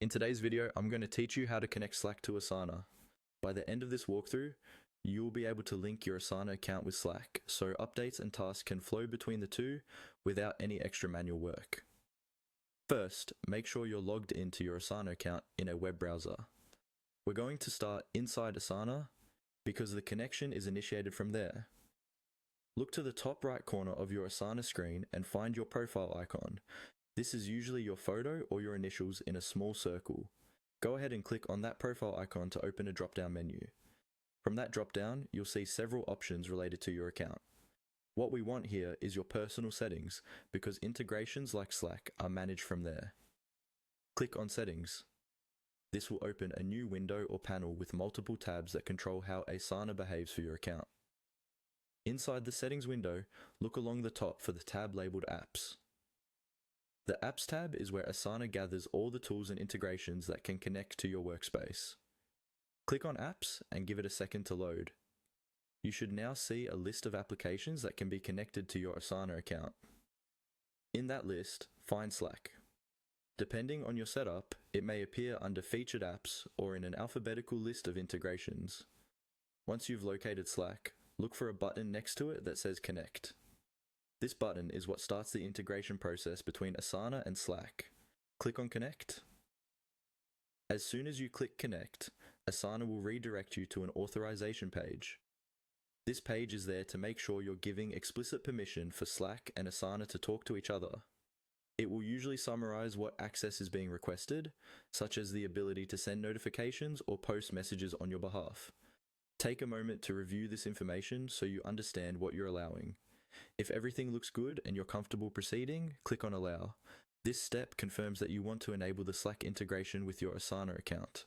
In today's video, I'm going to teach you how to connect Slack to Asana. By the end of this walkthrough, you will be able to link your Asana account with Slack, so updates and tasks can flow between the two without any extra manual work. First, make sure you're logged into your Asana account in a web browser. We're going to start inside Asana because the connection is initiated from there. Look to the top right corner of your Asana screen and find your profile icon. This is usually your photo or your initials in a small circle. Go ahead and click on that profile icon to open a drop-down menu. From that drop-down, you'll see several options related to your account. What we want here is your personal settings because integrations like Slack are managed from there. Click on Settings. This will open a new window or panel with multiple tabs that control how Asana behaves for your account. Inside the Settings window, look along the top for the tab labeled Apps. The Apps tab is where Asana gathers all the tools and integrations that can connect to your workspace. Click on Apps and give it a second to load. You should now see a list of applications that can be connected to your Asana account. In that list, find Slack. Depending on your setup, it may appear under Featured Apps or in an alphabetical list of integrations. Once you've located Slack, look for a button next to it that says Connect. This button is what starts the integration process between Asana and Slack. Click on Connect. As soon as you click Connect, Asana will redirect you to an authorization page. This page is there to make sure you're giving explicit permission for Slack and Asana to talk to each other. It will usually summarize what access is being requested, such as the ability to send notifications or post messages on your behalf. Take a moment to review this information so you understand what you're allowing. If everything looks good and you're comfortable proceeding, click on Allow. This step confirms that you want to enable the Slack integration with your Asana account.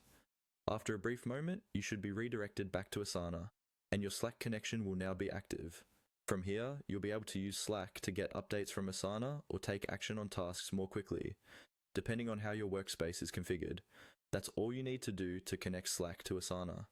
After a brief moment, you should be redirected back to Asana, and your Slack connection will now be active. From here, you'll be able to use Slack to get updates from Asana or take action on tasks more quickly, depending on how your workspace is configured. That's all you need to do to connect Slack to Asana.